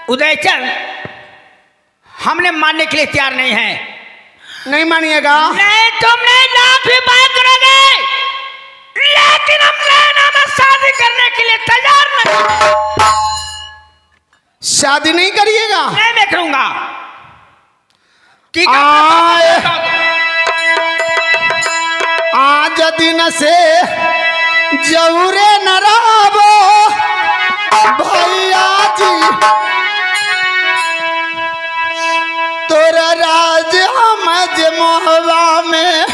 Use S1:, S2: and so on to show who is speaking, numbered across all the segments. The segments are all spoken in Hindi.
S1: उदयचंद, हमने मानने के लिए तैयार नहीं है।
S2: नहीं मानिएगा?
S1: नहीं, तुमने लाख भी बात करोगे, लेकिन हम नैना में शादी करने के लिए तैयार नहीं।
S2: शादी नहीं करिएगा?
S1: नहीं, मैं करूंगा।
S2: आज दिन से जौरे न रहो भैया जी, तोरा राज हमज मोहबा में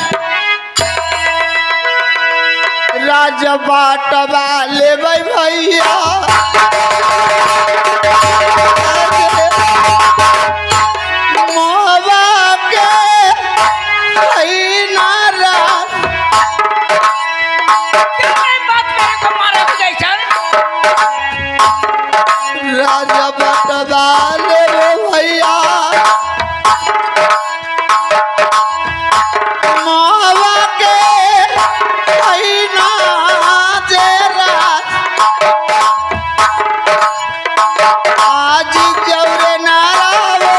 S2: राज बाटवा लेबै भैया। राजा बटवा ले भैया मावा के आज जौरे नारा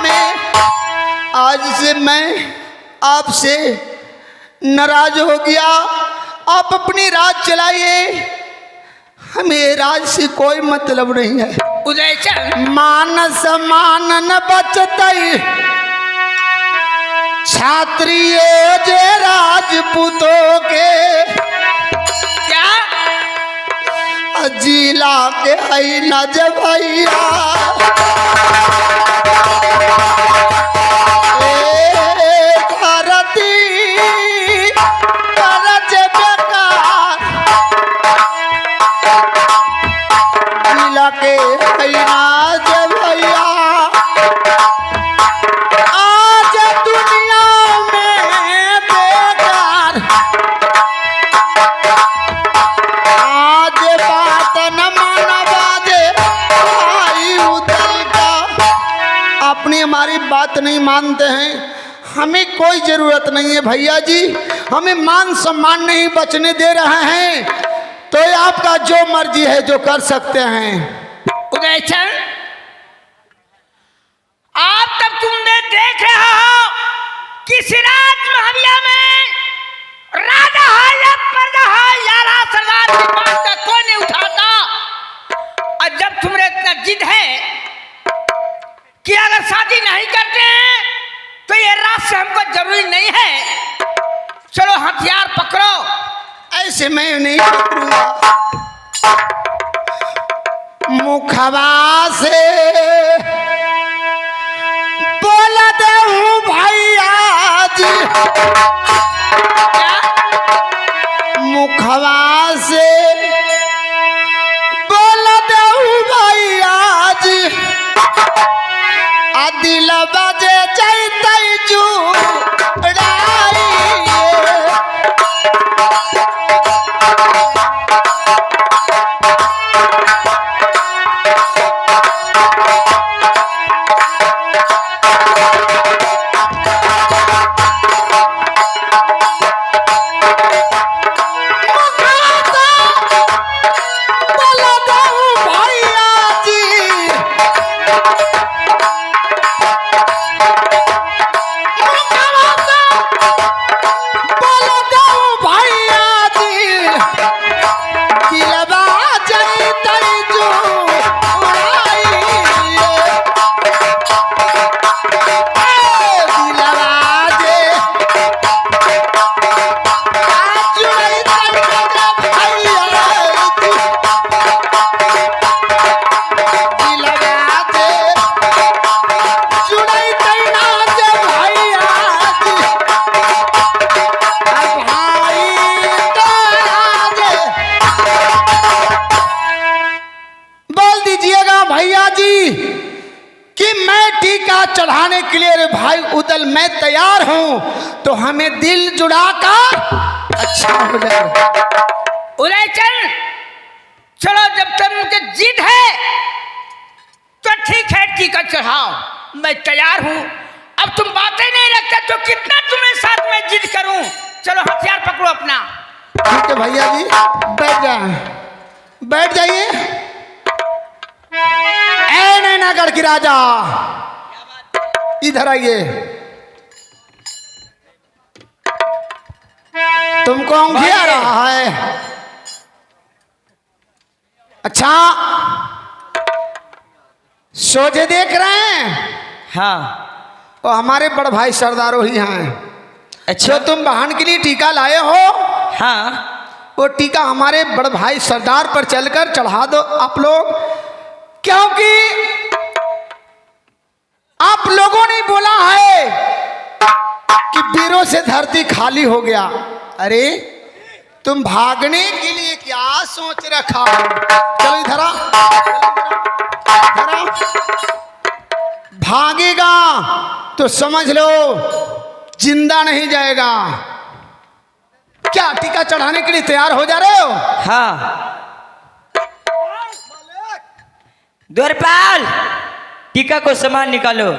S2: में, आज से मैं आपसे नाराज हो गया। आप अपनी राज चलाइए, हमें राज से कोई मतलब नहीं है।
S1: उदयचंद,
S2: मान सम्मान न बचतई क्षत्रिय जे राजपूतों के,
S1: क्या
S2: जिला के है न जब भैया। के आज भैया आज दुनिया में बेकार, आज बात न माना दे भाई उदल का। अपनी हमारी बात नहीं मानते हैं, हमें कोई जरूरत नहीं है भैया जी। हमें मान सम्मान नहीं बचने दे रहे हैं, तो आपका जो मर्जी है जो कर सकते हैं।
S1: उदयचंद, आप तब तुमने देख रहा हो कि सिराज महलिया में राजा है या प्रजा है या सरदार की बात का कोई नहीं उठाता। और जब तुम्हें इतना जिद है कि अगर शादी नहीं करते हैं तो ये राज से हमको जरूरी नहीं है, चलो हथियार पकड़ो।
S2: ऐसे मैं नहीं पकड़ूंगा। मुखवा से बोल दे भैया जी, मुखवा से बोल दे भैया जी, आ दिल बजे चैतै जू चढ़ाने के लिए रे भाई उदल मैं तैयार हूं, तो हमें दिल जुड़ाकर अच्छा हो जाए।
S1: उदयचंद, चलो जब तुमके जिद है तो ठीक है, टीका चढ़ाओ, मैं तैयार हूं। अब तुम बातें नहीं रखते तो कितना तुम्हें साथ में जिद करूं। चलो हथियार पकड़ो अपना।
S2: ठीक है भैया जी, बैठ जाए, बैठ जाइए। लड़की राजा, इधर आइए। तुमको अंगी आ रहा है? अच्छा, सोझे देख रहे हैं?
S1: हाँ।
S2: वो हमारे बड़ भाई सरदारों ही हैं।
S1: अच्छा।
S2: जो तुम बहन के लिए टीका लाए हो,
S1: हाँ।
S2: वो टीका हमारे बड़ भाई सरदार पर चलकर चढ़ा दो आप लोग, क्योंकि आप लोगों ने बोला है कि वीरों से धरती खाली हो गया। अरे तुम भागने के लिए क्या सोच रखा हो? चलो इधर आ, इधर आ। भागेगा तो समझ लो जिंदा नहीं जाएगा। क्या टीका चढ़ाने के लिए तैयार हो जा रहे हो?
S1: हाँ। द्वारपाल, टीका को सामान निकालो।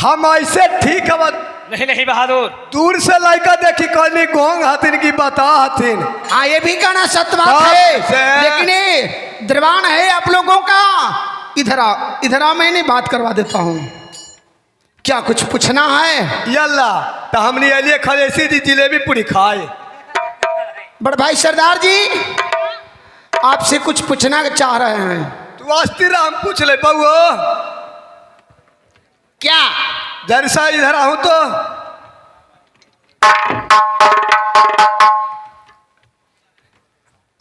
S3: हम ऐसे ठीक है।
S1: नहीं नहीं बहादुर,
S3: दूर से लड़का देखी कहनी गोंग हथिन की बता हथिन।
S2: हाँ, ये भी कहना सत्य बात है, लेकिन ये दरबान है आप लोगों का। इधर आओ, इधर आओ, मैं नहीं बात करवा देता हूँ। क्या कुछ पूछना है?
S3: यल्ला तो हमने एलिए खलेसी जी जिलेबी पूरी खाए।
S2: बड़ भाई सरदार जी, आपसे कुछ पूछना चाह रहे हैं।
S3: तू आस्ती राम पूछ ले बउओ।
S2: क्या?
S3: जरसा इधर आहू तो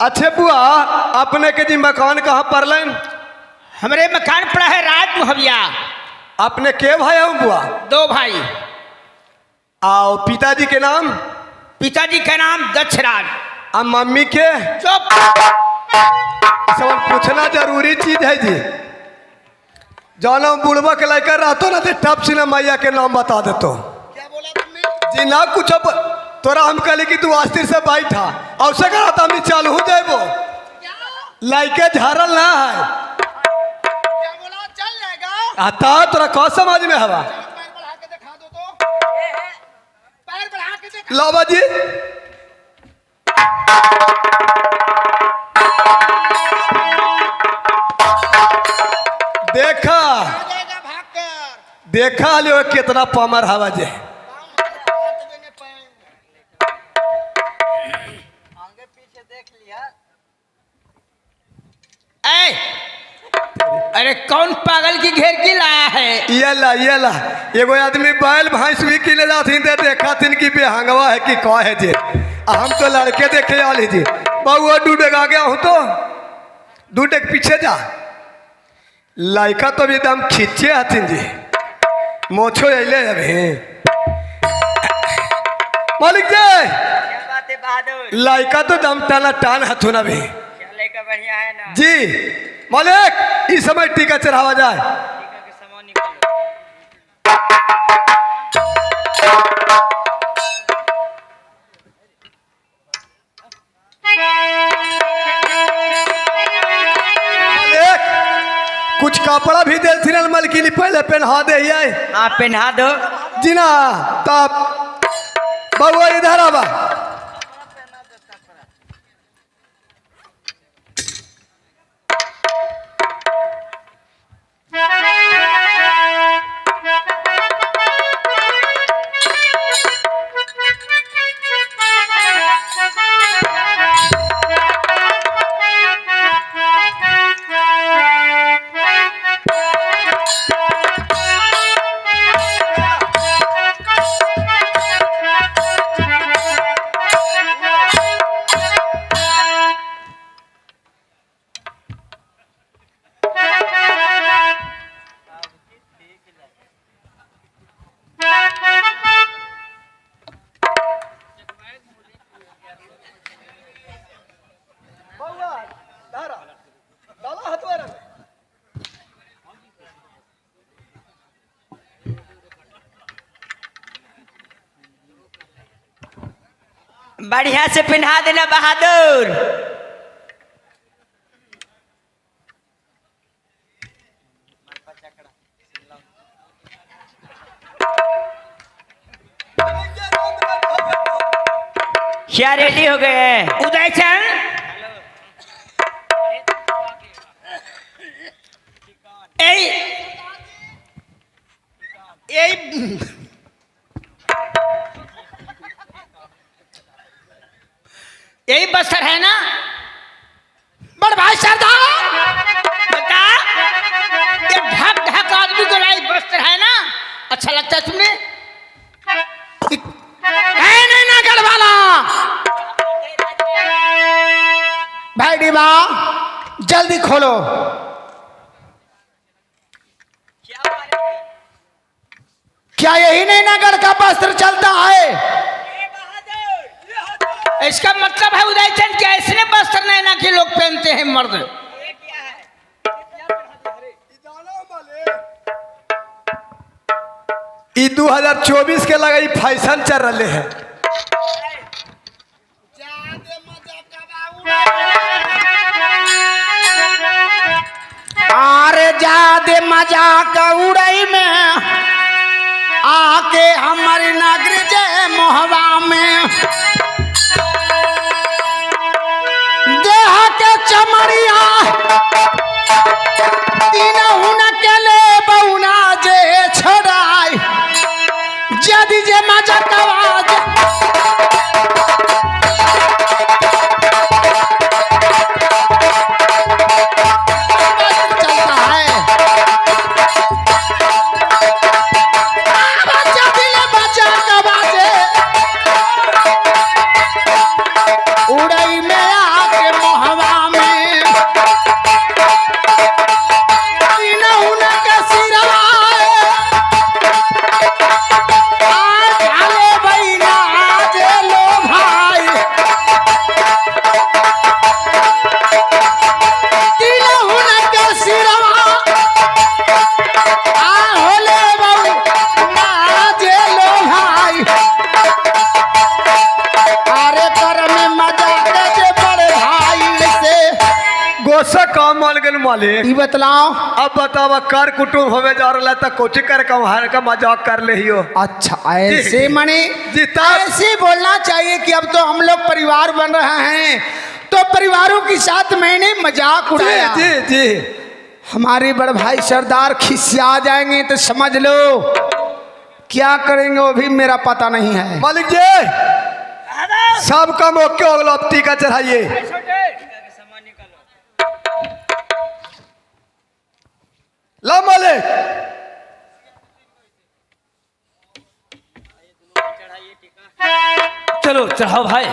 S3: अच्छे बुआ, अपने के जी मकान कहाँ पर लें?
S1: हमारे मकान पड़ा है राज मुहैया।
S3: अपने के भाई हूँ बुआ?
S1: 2 भाई।
S3: आओ पिताजी के नाम?
S1: पिताजी का नाम दक्षराज।
S3: अब मम्मी के?
S1: चुप।
S3: सब पूछना जरूरी चीज है जी। जानो बुढ़वा के लेकर रहतो ना तो टप से मैया के नाम बता देतो।
S2: क्या बोला तुमने?
S3: जी ना कुछ तोरा हम कहली कि तू अस्थिर से बैठा और से कहा था हम चालू हो जाएबो। लाइके झारल ना है।
S2: क्या बोला? चल जाएगा।
S3: आता तोरा कौ समझ में हवा?
S2: पैर बढ़ा के दिखा दो तो। पैर बढ़ा के दिखा।
S3: लावा जी देखा
S2: जाएगा भागकर।
S3: देखा लियो कितना पामर हवा जे।
S2: आगे पीछे देख लिया।
S1: ए, अरे कौन पागल की घेर की लाया है?
S3: ये ला एगो आदमी बैल भैंस भी किने जाथिन ते देखा थिन कि बेहंगवा है कि कह है जे। हम तो लड़के देखे आली जी। बहुआ डूडेग आ गया हूँ तो डूडेग पीछे जा। लाइका तो एकदम खींचे हथिन जी। मोछो अले अभी मालिक जी।
S1: क्या बात है बहादुर?
S3: लाइका तो दम टाना टान हथुन अभी
S1: चले का बढ़िया है ना?
S3: जी। मालिक इस समय टीका चढ़ावा जाए।
S1: टीका के सामान निकालो।
S3: मालिक कुछ कपड़ा भी दे थी मलकिनी पहले पहना दे।
S1: आप पहना दो।
S3: जी ना तब बउआ इधर आवा।
S1: बढ़िया से पहना देना बहादुर। क्या रेडी हो गए हैं? उदयचंद, यही यही बस्तर है ना?
S2: बड़ भाई सरदार,
S1: बता, ये ढक ढक आदमी को लाई बस्तर है ना? अच्छा लगता है तुम्हें?
S2: है नहीं ना गढ़वाला भाई डिबा, जल्दी खोलो। क्या यही नहीं नगर का वस्त्र चलता है?
S1: इसका मतलब है उदयचंद कि ऐसे वस्त्र नैना के लोग पहनते हैं मर्द।
S3: ई 2024 के लगा फैशन चल रहे हैं।
S2: अरे जादे मजाक उड़ई में आके हमारी नगरी जय मोहबा में देह के चमड़िया तीनों न के ले बउना जे छड़ाई जदी जे मजाक आवाज
S3: मालिक
S2: ई बतलाओ।
S3: अब बतावा कर कुटुंब होवे जा रहा था कोची कर हर का मजाक कर ले हियो।
S2: अच्छा ऐसे मने
S3: जी तब
S2: ऐसे बोलना चाहिए कि अब तो हम लोग परिवार बन रहे हैं, तो परिवारों के साथ मैंने मजाक उड़ाया।
S3: जी जी
S2: हमारे बड़ भाई सरदार खिसिया जाएंगे तो समझ लो क्या करेंगे वो भी मेरा पता नहीं है।
S3: मालिक जी सब काम ओके हो गया, अब टीका चढ़ाइए। ला मालिक
S1: चलो चढ़ाओ भाई।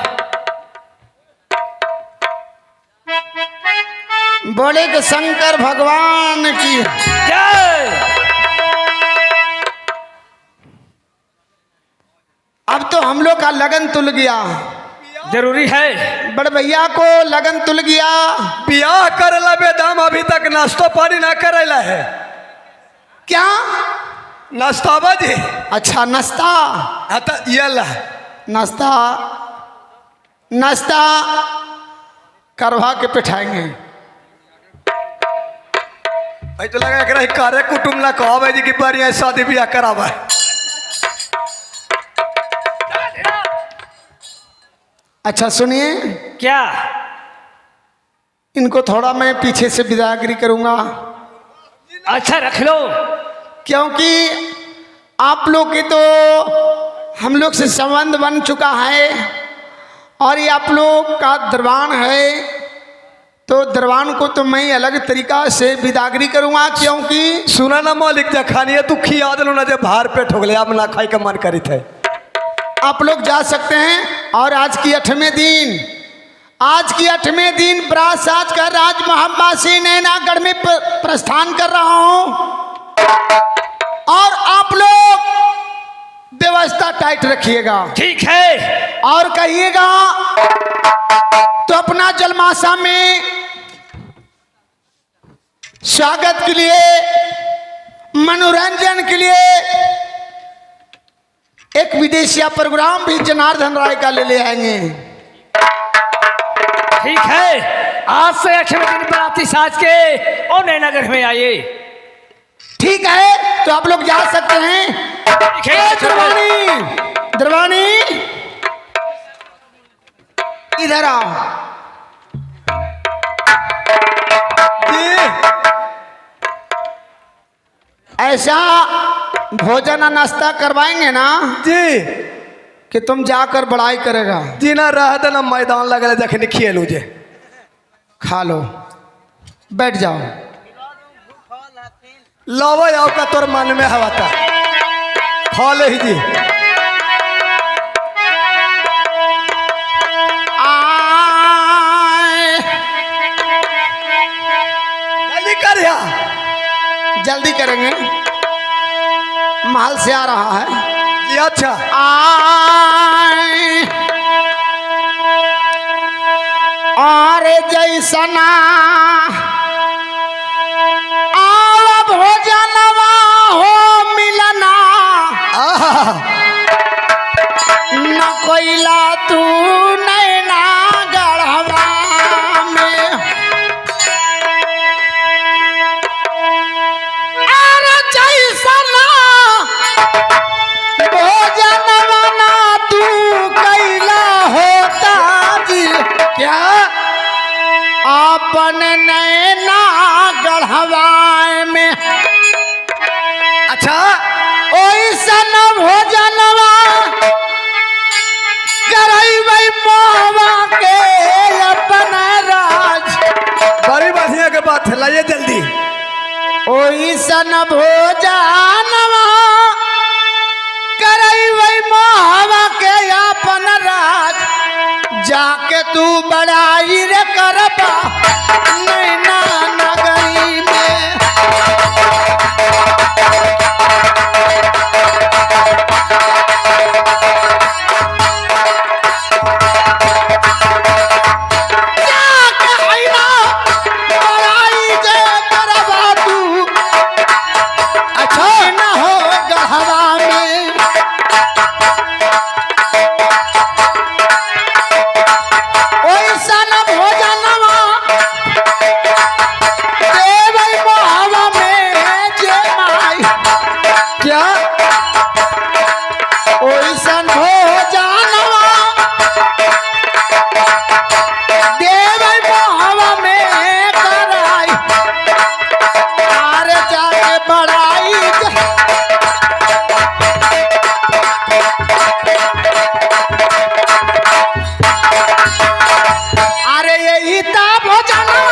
S2: बोले कि शंकर भगवान की
S1: जय।
S2: अब तो हम लोग का लगन तुल गया,
S1: जरूरी है।
S2: बड़ भैया को लगन तुल गया।
S3: ब्याह करेला बेदाम अभी तक नाश्ता पानी ना करेला है।
S2: क्या
S3: नाश्ता बाजी?
S2: अच्छा नाश्ता,
S3: ये ला
S2: नाश्ता नाश्ता करवा के पिठाएंगे।
S3: भाई तो लगा कि कार्य कुटुंब ला कहो भाई जी की बढ़िया शादी ब्याह करावा।
S2: अच्छा सुनिए,
S1: क्या?
S2: इनको थोड़ा मैं पीछे से विदागरी करूंगा,
S1: अच्छा रख लो,
S2: क्योंकि आप लोग के तो हम लोग से संबंध बन चुका है और ये आप लोग का दरबान है, तो दरबान को तो मैं अलग तरीका से विदागरी करूंगा। क्योंकि
S3: सुना ना मालिक जखानिए तू खिया दिलो ना, जब भार पेट हो गए अब ना खाई का मन करी थे।
S2: आप लोग जा सकते हैं। और आज की 8वें दिन, आज की 8वें दिन बरात साज कर राज मोहम्मद नैनागढ़ में प्रस्थान कर रहा हूं और आप लोग व्यवस्था टाइट रखिएगा,
S1: ठीक है?
S2: और कहिएगा तो अपना जलमाशा में स्वागत के लिए, मनोरंजन के लिए एक विदेशिया प्रोग्राम भी जनार्दन राय का ले आएंगे।
S1: ठीक है, आज से 8वें दिन बराती साज के और नैनागढ़ में आइए।
S2: ठीक है, तो आप लोग जा सकते हैं। दरबानी, दरबानी इधर आओ। ऐसा भोजन और नाश्ता करवाएंगे ना
S3: जी
S2: कि तुम जाकर बड़ाई करेगा।
S3: जी ना रह ना मैदान लगल जखन खेलू जे
S2: खा लो, बैठ जाओ।
S3: लव आओ का तोर मन में हवा था खा ले ही जी। जल्दी कर या।
S2: जल्दी करेंगे, महल से आ रहा है।
S3: जी अच्छा।
S2: आए और जैसना आओ भोजनवा हो मिलना
S3: आहा
S2: न कोइला तू नैना गढ़वा में। और जैसना भोजनवा ना तू कैला होता जी क्या अपन नैना गढ़वा में।
S3: अच्छा
S2: ओइसन भोजनवा करैबै मोहवा के अपन राज।
S3: बड़ी बढ़िया के बात है, लाइए जल्दी।
S2: ओइसन भोजनवा करैबै मोहवा के अपन राज। जाके तू बड़ाई रे करबा नैना नगरी में। जाके हैना बड़ाई जे करबा तू अच्छा न हो गढ़वा में। ओइसन भोजनवा देबै मोहवा में जे माई क्या ओइसन भोजनवा देबै मोहवा में कराई। आर जाके बड़ाई अरे यही ता भोजनवा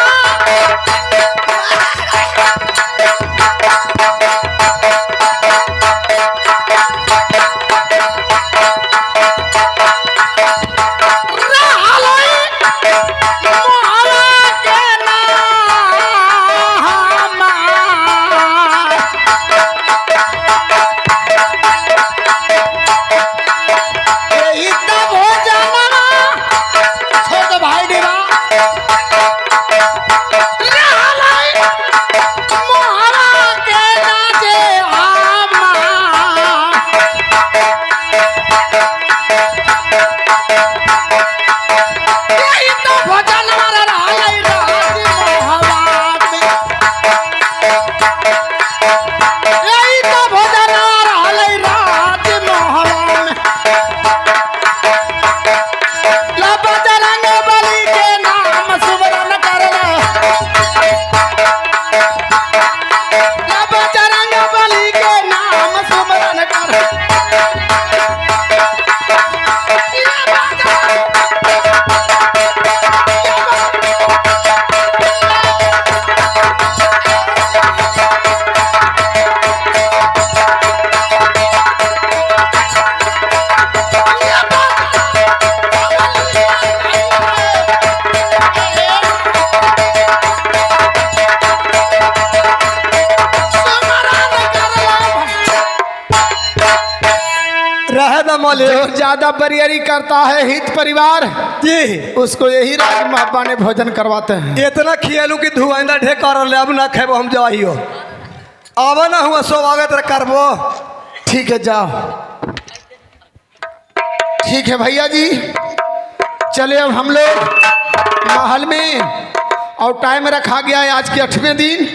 S3: मौली
S2: जो ज्यादा बरियारी करता है हित परिवार
S3: जी
S2: उसको यही राज महापा ने भोजन करवाते हैं।
S3: इतना खियालू कि धुआंदा ढेकर ले अब ना खेबो हम जाइयो अब ना हुआ स्वागत करबो।
S2: ठीक है जाओ। ठीक है भैया जी चले अब हम लोग महल में और टाइम रखा गया है आज के 8वें दिन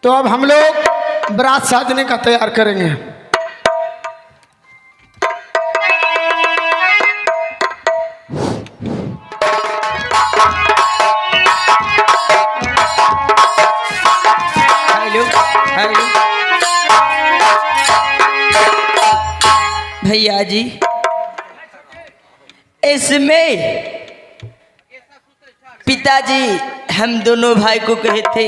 S2: तो अब हम लोग बारात साजने का तैयार करेंगे।
S1: हेलो हेलो भैया जी, इसमें पिताजी हम दोनों भाई को कहे थे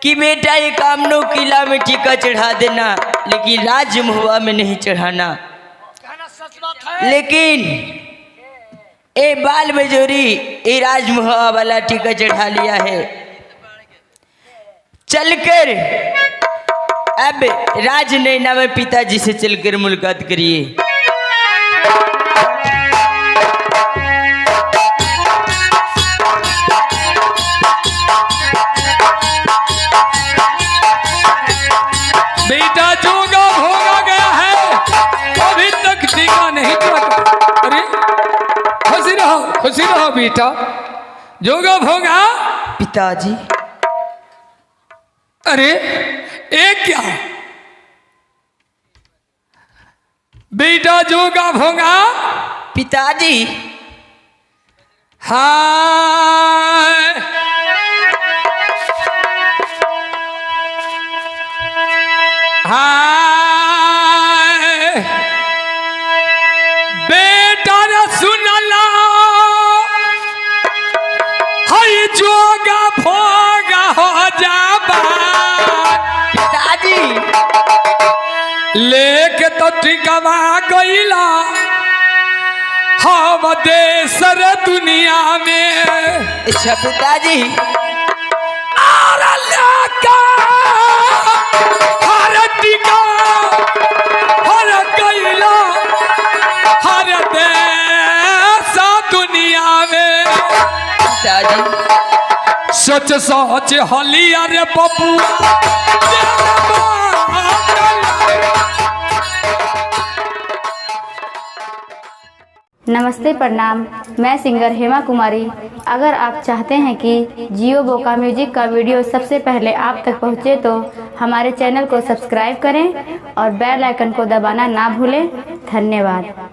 S1: कि बेटा ये कामनो किला में टीका चढ़ा देना, लेकिन राज महुआ में नहीं चढ़ाना। लेकिन ए बाल बजोरी ए राज महुआ वाला टीका चढ़ा लिया है। चलकर अब राजनैना में पिताजी से चलकर मुलाकात करिए।
S4: बेटा जोगा भोगा गया है, अभी तक टीका नहीं चढ़ा। अरे खुशी रहो बेटा, जोगा भोगा।
S1: पिताजी,
S4: अरे एक क्या बेटा जोगा भोगा।
S1: पिताजी,
S4: हाय हाय बेटा न सुनला हई जोगा भोगा हो जाबा।
S1: पिताजी,
S4: लेके तो टिकवा गईला हम देसर दुनिया में।
S1: अच्छा पिताजी,
S4: आर लेका हर टिका हर गईला हर देश दुनिया में।
S1: पिताजी,
S4: सच सच हलिया रे बबुआ।
S5: नमस्ते, प्रणाम। मैं सिंगर हेमा कुमारी। अगर आप चाहते हैं कि जियो बोका म्यूजिक का वीडियो सबसे पहले आप तक पहुंचे तो हमारे चैनल को सब्सक्राइब करें और बेल आइकन को दबाना ना भूलें। धन्यवाद।